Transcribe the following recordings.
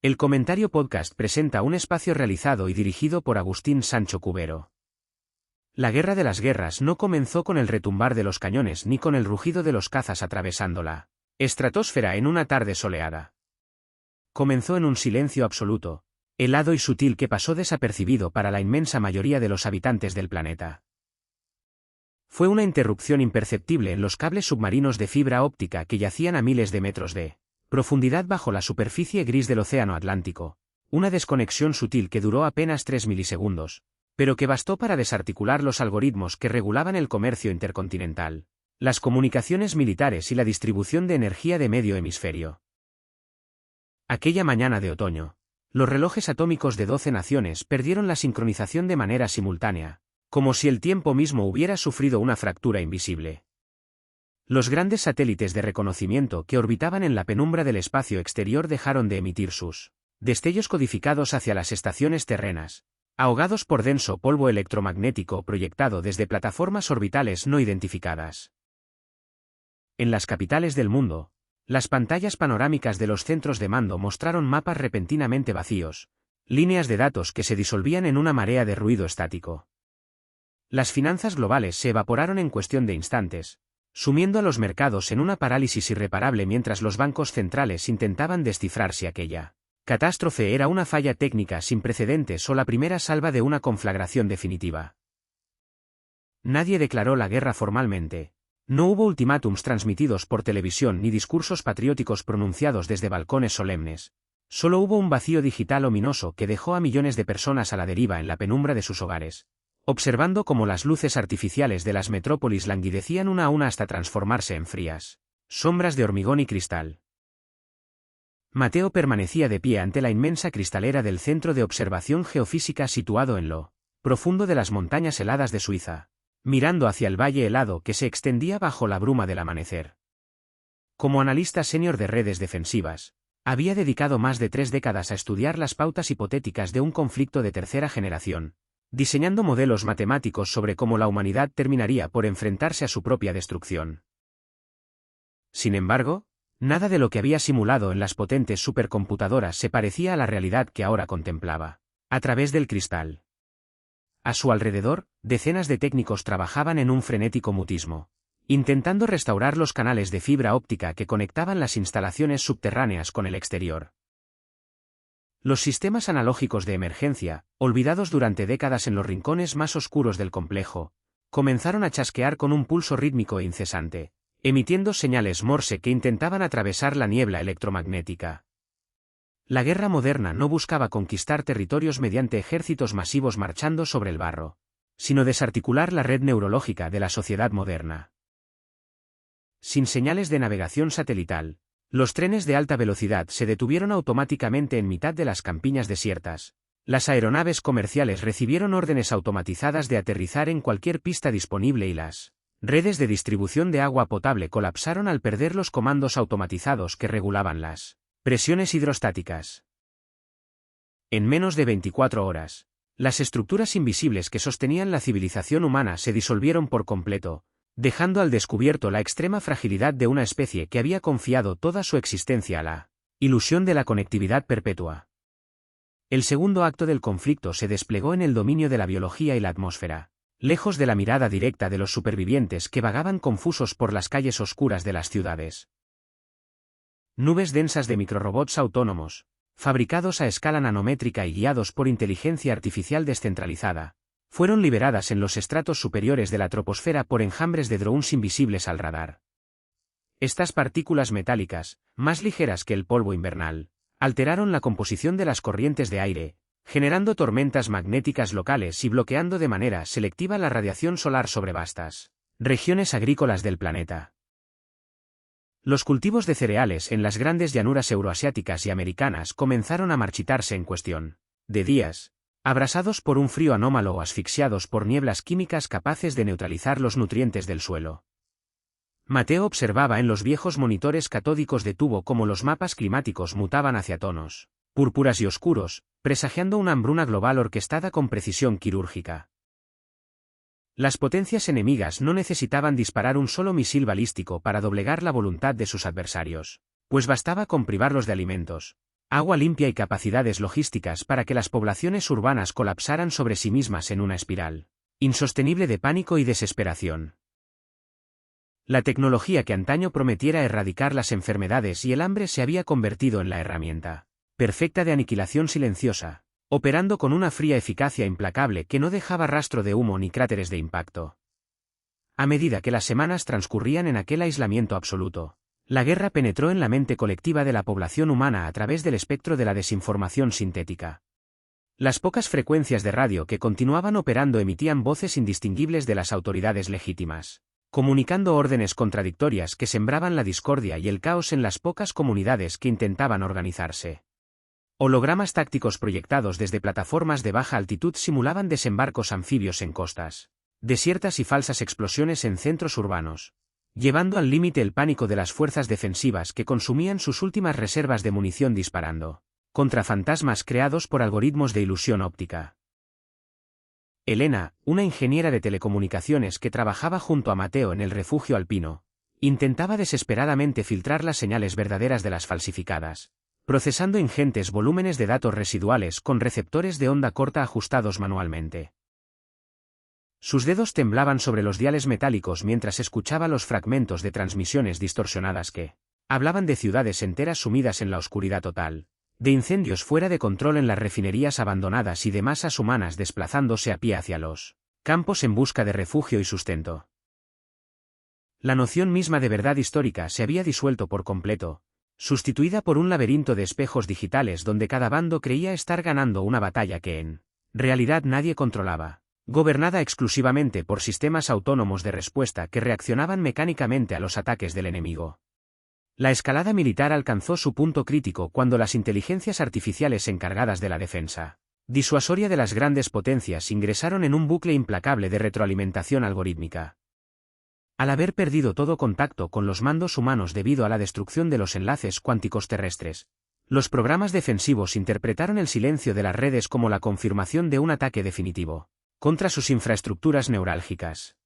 El Comentario Podcast presenta un espacio realizado y dirigido por Agustín Sancho Cubero. La Guerra de las Guerras no comenzó con el retumbar de los cañones ni con el rugido de los cazas atravesando la estratosfera en una tarde soleada. Comenzó en un silencio absoluto, helado y sutil que pasó desapercibido para la inmensa mayoría de los habitantes del planeta. Fue una interrupción imperceptible en los cables submarinos de fibra óptica que yacían a miles de metros de profundidad bajo la superficie gris del Océano Atlántico, una desconexión sutil que duró apenas 3 milisegundos, pero que bastó para desarticular los algoritmos que regulaban el comercio intercontinental, las comunicaciones militares y la distribución de energía de medio hemisferio. Aquella mañana de otoño, los relojes atómicos de 12 naciones perdieron la sincronización de manera simultánea, como si el tiempo mismo hubiera sufrido una fractura invisible. Los grandes satélites de reconocimiento que orbitaban en la penumbra del espacio exterior dejaron de emitir sus destellos codificados hacia las estaciones terrenas, ahogados por denso polvo electromagnético proyectado desde plataformas orbitales no identificadas. En las capitales del mundo, las pantallas panorámicas de los centros de mando mostraron mapas repentinamente vacíos, líneas de datos que se disolvían en una marea de ruido estático. Las finanzas globales se evaporaron en cuestión de instantes, sumiendo a los mercados en una parálisis irreparable mientras los bancos centrales intentaban descifrar si aquella catástrofe era una falla técnica sin precedentes o la primera salva de una conflagración definitiva. Nadie declaró la guerra formalmente. No hubo ultimátums transmitidos por televisión ni discursos patrióticos pronunciados desde balcones solemnes. Solo hubo un vacío digital ominoso que dejó a millones de personas a la deriva en la penumbra de sus hogares, observando cómo las luces artificiales de las metrópolis languidecían una a una hasta transformarse en frías sombras de hormigón y cristal. Mateo permanecía de pie ante la inmensa cristalera del Centro de Observación Geofísica situado en lo profundo de las montañas heladas de Suiza, mirando hacia el valle helado que se extendía bajo la bruma del amanecer. Como analista senior de redes defensivas, había dedicado más de 3 décadas a estudiar las pautas hipotéticas de un conflicto de tercera generación, diseñando modelos matemáticos sobre cómo la humanidad terminaría por enfrentarse a su propia destrucción. Sin embargo, nada de lo que había simulado en las potentes supercomputadoras se parecía a la realidad que ahora contemplaba, a través del cristal. A su alrededor, decenas de técnicos trabajaban en un frenético mutismo, intentando restaurar los canales de fibra óptica que conectaban las instalaciones subterráneas con el exterior. Los sistemas analógicos de emergencia, olvidados durante décadas en los rincones más oscuros del complejo, comenzaron a chasquear con un pulso rítmico e incesante, emitiendo señales Morse que intentaban atravesar la niebla electromagnética. La guerra moderna no buscaba conquistar territorios mediante ejércitos masivos marchando sobre el barro, sino desarticular la red neurológica de la sociedad moderna. Sin señales de navegación satelital, los trenes de alta velocidad se detuvieron automáticamente en mitad de las campiñas desiertas. Las aeronaves comerciales recibieron órdenes automatizadas de aterrizar en cualquier pista disponible y las redes de distribución de agua potable colapsaron al perder los comandos automatizados que regulaban las presiones hidrostáticas. En menos de 24 horas, las estructuras invisibles que sostenían la civilización humana se disolvieron por completo, dejando al descubierto la extrema fragilidad de una especie que había confiado toda su existencia a la ilusión de la conectividad perpetua. El segundo acto del conflicto se desplegó en el dominio de la biología y la atmósfera, lejos de la mirada directa de los supervivientes que vagaban confusos por las calles oscuras de las ciudades. Nubes densas de microrobots autónomos, fabricados a escala nanométrica y guiados por inteligencia artificial descentralizada, fueron liberadas en los estratos superiores de la troposfera por enjambres de drones invisibles al radar. Estas partículas metálicas, más ligeras que el polvo invernal, alteraron la composición de las corrientes de aire, generando tormentas magnéticas locales y bloqueando de manera selectiva la radiación solar sobre vastas regiones agrícolas del planeta. Los cultivos de cereales en las grandes llanuras euroasiáticas y americanas comenzaron a marchitarse en cuestión de días, abrasados por un frío anómalo o asfixiados por nieblas químicas capaces de neutralizar los nutrientes del suelo. Mateo observaba en los viejos monitores catódicos de tubo cómo los mapas climáticos mutaban hacia tonos púrpuras y oscuros, presagiando una hambruna global orquestada con precisión quirúrgica. Las potencias enemigas no necesitaban disparar un solo misil balístico para doblegar la voluntad de sus adversarios, pues bastaba con privarlos de alimentos, agua limpia y capacidades logísticas para que las poblaciones urbanas colapsaran sobre sí mismas en una espiral insostenible de pánico y desesperación. La tecnología que antaño prometiera erradicar las enfermedades y el hambre se había convertido en la herramienta perfecta de aniquilación silenciosa, operando con una fría eficacia implacable que no dejaba rastro de humo ni cráteres de impacto. A medida que las semanas transcurrían en aquel aislamiento absoluto, la guerra penetró en la mente colectiva de la población humana a través del espectro de la desinformación sintética. Las pocas frecuencias de radio que continuaban operando emitían voces indistinguibles de las autoridades legítimas, comunicando órdenes contradictorias que sembraban la discordia y el caos en las pocas comunidades que intentaban organizarse. Hologramas tácticos proyectados desde plataformas de baja altitud simulaban desembarcos anfibios en costas desiertas y falsas explosiones en centros urbanos, llevando al límite el pánico de las fuerzas defensivas que consumían sus últimas reservas de munición disparando contra fantasmas creados por algoritmos de ilusión óptica. Elena, una ingeniera de telecomunicaciones que trabajaba junto a Mateo en el refugio alpino, intentaba desesperadamente filtrar las señales verdaderas de las falsificadas, procesando ingentes volúmenes de datos residuales con receptores de onda corta ajustados manualmente. Sus dedos temblaban sobre los diales metálicos mientras escuchaba los fragmentos de transmisiones distorsionadas que hablaban de ciudades enteras sumidas en la oscuridad total, de incendios fuera de control en las refinerías abandonadas y de masas humanas desplazándose a pie hacia los campos en busca de refugio y sustento. La noción misma de verdad histórica se había disuelto por completo, sustituida por un laberinto de espejos digitales donde cada bando creía estar ganando una batalla que en realidad nadie controlaba, gobernada exclusivamente por sistemas autónomos de respuesta que reaccionaban mecánicamente a los ataques del enemigo. La escalada militar alcanzó su punto crítico cuando las inteligencias artificiales encargadas de la defensa disuasoria de las grandes potencias ingresaron en un bucle implacable de retroalimentación algorítmica. Al haber perdido todo contacto con los mandos humanos debido a la destrucción de los enlaces cuánticos terrestres, los programas defensivos interpretaron el silencio de las redes como la confirmación de un ataque definitivo contra sus infraestructuras neurálgicas.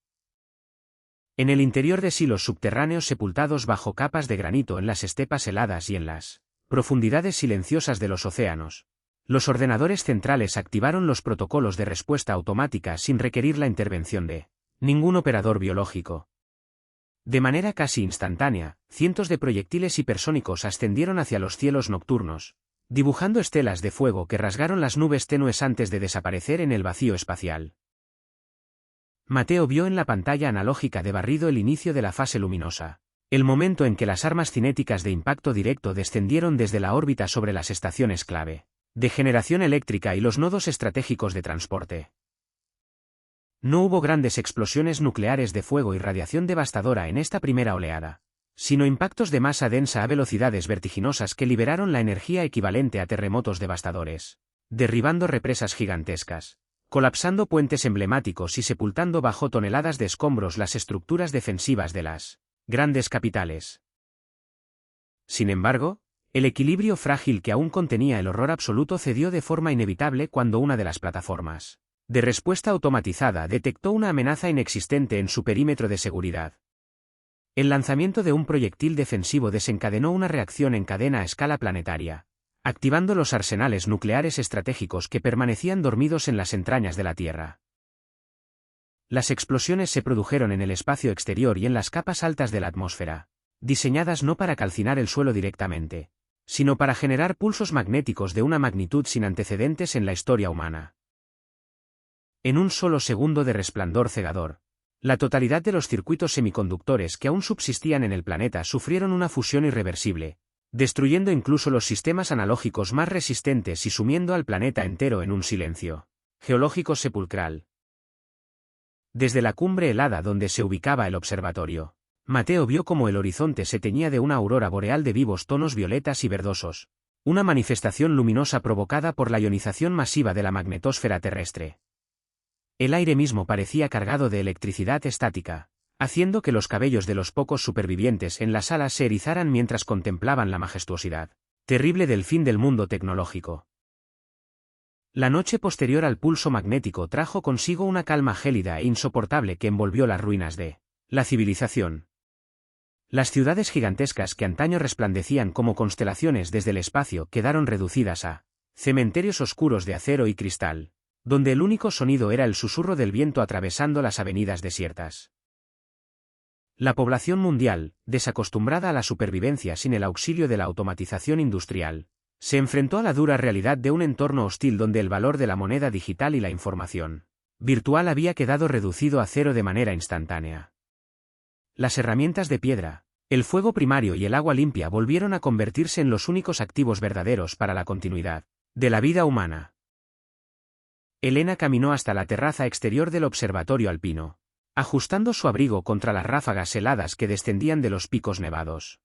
En el interior de silos subterráneos sepultados bajo capas de granito en las estepas heladas y en las profundidades silenciosas de los océanos, los ordenadores centrales activaron los protocolos de respuesta automática sin requerir la intervención de ningún operador biológico. De manera casi instantánea, cientos de proyectiles hipersónicos ascendieron hacia los cielos nocturnos, dibujando estelas de fuego que rasgaron las nubes tenues antes de desaparecer en el vacío espacial. Mateo vio en la pantalla analógica de barrido el inicio de la fase luminosa, el momento en que las armas cinéticas de impacto directo descendieron desde la órbita sobre las estaciones clave de generación eléctrica y los nodos estratégicos de transporte. No hubo grandes explosiones nucleares de fuego y radiación devastadora en esta primera oleada, sino impactos de masa densa a velocidades vertiginosas que liberaron la energía equivalente a terremotos devastadores, derribando represas gigantescas, colapsando puentes emblemáticos y sepultando bajo toneladas de escombros las estructuras defensivas de las grandes capitales. Sin embargo, el equilibrio frágil que aún contenía el horror absoluto cedió de forma inevitable cuando una de las plataformas de respuesta automatizada detectó una amenaza inexistente en su perímetro de seguridad. El lanzamiento de un proyectil defensivo desencadenó una reacción en cadena a escala planetaria, activando los arsenales nucleares estratégicos que permanecían dormidos en las entrañas de la Tierra. Las explosiones se produjeron en el espacio exterior y en las capas altas de la atmósfera, diseñadas no para calcinar el suelo directamente, sino para generar pulsos magnéticos de una magnitud sin antecedentes en la historia humana. En un solo segundo de resplandor cegador, la totalidad de los circuitos semiconductores que aún subsistían en el planeta sufrieron una fusión irreversible, destruyendo incluso los sistemas analógicos más resistentes y sumiendo al planeta entero en un silencio geológico sepulcral. Desde la cumbre helada donde se ubicaba el observatorio, Mateo vio cómo el horizonte se teñía de una aurora boreal de vivos tonos violetas y verdosos, una manifestación luminosa provocada por la ionización masiva de la magnetosfera terrestre. El aire mismo parecía cargado de electricidad estática, haciendo que los cabellos de los pocos supervivientes en la sala se erizaran mientras contemplaban la majestuosidad terrible del fin del mundo tecnológico. La noche posterior al pulso magnético trajo consigo una calma gélida e insoportable que envolvió las ruinas de la civilización. Las ciudades gigantescas que antaño resplandecían como constelaciones desde el espacio quedaron reducidas a cementerios oscuros de acero y cristal, donde el único sonido era el susurro del viento atravesando las avenidas desiertas. La población mundial, desacostumbrada a la supervivencia sin el auxilio de la automatización industrial, se enfrentó a la dura realidad de un entorno hostil donde el valor de la moneda digital y la información virtual había quedado reducido a cero de manera instantánea. Las herramientas de piedra, el fuego primario y el agua limpia volvieron a convertirse en los únicos activos verdaderos para la continuidad de la vida humana. Elena caminó hasta la terraza exterior del observatorio alpino, ajustando su abrigo contra las ráfagas heladas que descendían de los picos nevados.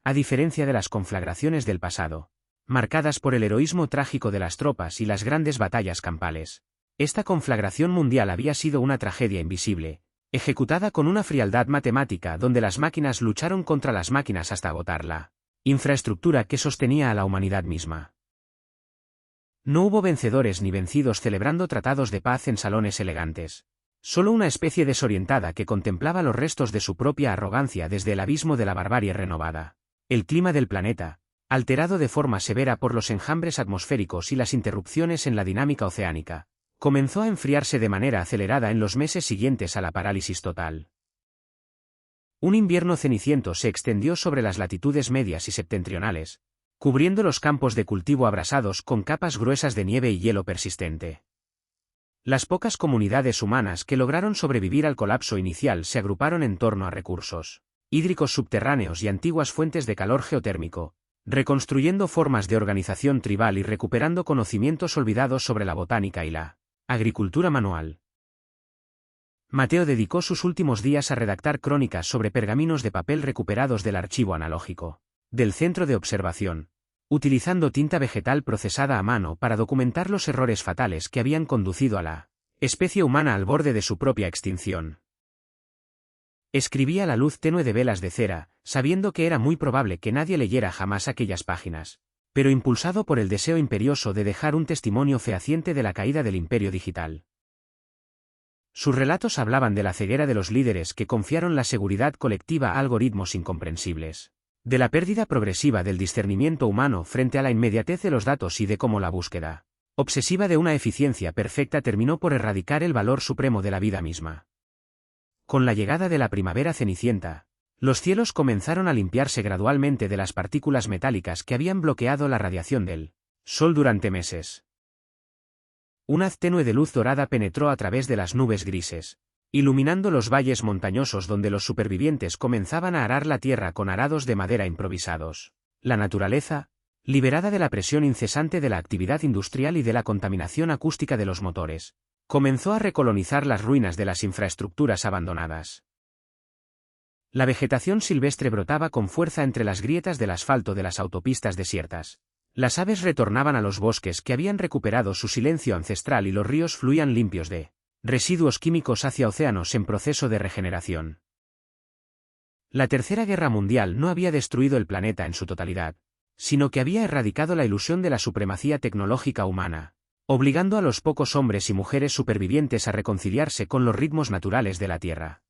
A diferencia de las conflagraciones del pasado, marcadas por el heroísmo trágico de las tropas y las grandes batallas campales, esta conflagración mundial había sido una tragedia invisible, ejecutada con una frialdad matemática donde las máquinas lucharon contra las máquinas hasta agotar la infraestructura que sostenía a la humanidad misma. No hubo vencedores ni vencidos celebrando tratados de paz en salones elegantes. Solo una especie desorientada que contemplaba los restos de su propia arrogancia desde el abismo de la barbarie renovada. El clima del planeta, alterado de forma severa por los enjambres atmosféricos y las interrupciones en la dinámica oceánica, comenzó a enfriarse de manera acelerada en los meses siguientes a la parálisis total. Un invierno ceniciento se extendió sobre las latitudes medias y septentrionales, cubriendo los campos de cultivo abrasados con capas gruesas de nieve y hielo persistente. Las pocas comunidades humanas que lograron sobrevivir al colapso inicial se agruparon en torno a recursos hídricos subterráneos y antiguas fuentes de calor geotérmico, reconstruyendo formas de organización tribal y recuperando conocimientos olvidados sobre la botánica y la agricultura manual. Mateo dedicó sus últimos días a redactar crónicas sobre pergaminos de papel recuperados del archivo analógico del centro de observación, utilizando tinta vegetal procesada a mano para documentar los errores fatales que habían conducido a la especie humana al borde de su propia extinción. Escribía a la luz tenue de velas de cera, sabiendo que era muy probable que nadie leyera jamás aquellas páginas, pero impulsado por el deseo imperioso de dejar un testimonio fehaciente de la caída del imperio digital. Sus relatos hablaban de la ceguera de los líderes que confiaron la seguridad colectiva a algoritmos incomprensibles, de la pérdida progresiva del discernimiento humano frente a la inmediatez de los datos y de cómo la búsqueda obsesiva de una eficiencia perfecta terminó por erradicar el valor supremo de la vida misma. Con la llegada de la primavera cenicienta, los cielos comenzaron a limpiarse gradualmente de las partículas metálicas que habían bloqueado la radiación del sol durante meses. Un haz tenue de luz dorada penetró a través de las nubes grises, iluminando los valles montañosos donde los supervivientes comenzaban a arar la tierra con arados de madera improvisados. La naturaleza, liberada de la presión incesante de la actividad industrial y de la contaminación acústica de los motores, comenzó a recolonizar las ruinas de las infraestructuras abandonadas. La vegetación silvestre brotaba con fuerza entre las grietas del asfalto de las autopistas desiertas. Las aves retornaban a los bosques que habían recuperado su silencio ancestral y los ríos fluían limpios de residuos químicos hacia océanos en proceso de regeneración. La Tercera Guerra Mundial no había destruido el planeta en su totalidad, sino que había erradicado la ilusión de la supremacía tecnológica humana, obligando a los pocos hombres y mujeres supervivientes a reconciliarse con los ritmos naturales de la Tierra.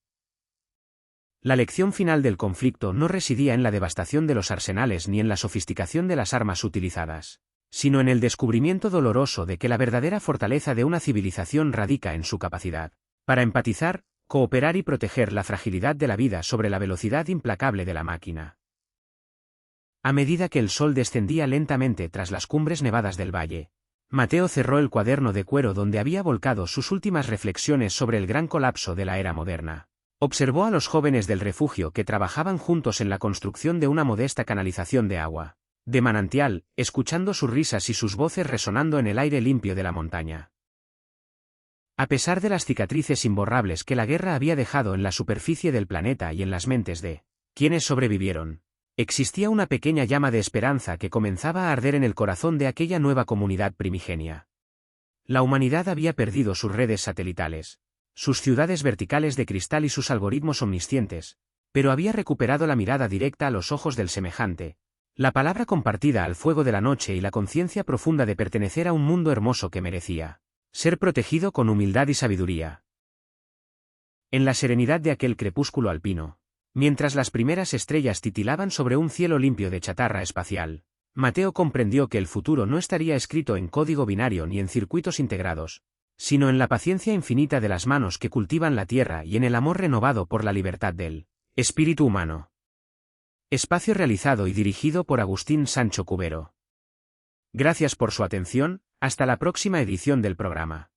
La lección final del conflicto no residía en la devastación de los arsenales ni en la sofisticación de las armas utilizadas, sino en el descubrimiento doloroso de que la verdadera fortaleza de una civilización radica en su capacidad para empatizar, cooperar y proteger la fragilidad de la vida sobre la velocidad implacable de la máquina. A medida que el sol descendía lentamente tras las cumbres nevadas del valle, Mateo cerró el cuaderno de cuero donde había volcado sus últimas reflexiones sobre el gran colapso de la era moderna. Observó a los jóvenes del refugio que trabajaban juntos en la construcción de una modesta canalización de agua de manantial, escuchando sus risas y sus voces resonando en el aire limpio de la montaña. A pesar de las cicatrices imborrables que la guerra había dejado en la superficie del planeta y en las mentes de quienes sobrevivieron, existía una pequeña llama de esperanza que comenzaba a arder en el corazón de aquella nueva comunidad primigenia. La humanidad había perdido sus redes satelitales, sus ciudades verticales de cristal y sus algoritmos omniscientes, pero había recuperado la mirada directa a los ojos del semejante, la palabra compartida al fuego de la noche y la conciencia profunda de pertenecer a un mundo hermoso que merecía ser protegido con humildad y sabiduría. En la serenidad de aquel crepúsculo alpino, Mientras las primeras estrellas titilaban sobre un cielo limpio de chatarra espacial, Mateo comprendió que el futuro no estaría escrito en código binario ni en circuitos integrados, sino en la paciencia infinita de las manos que cultivan la tierra y en el amor renovado por la libertad del espíritu humano. Espacio realizado y dirigido por Agustín Sancho Cubero. Gracias por su atención, hasta la próxima edición del programa.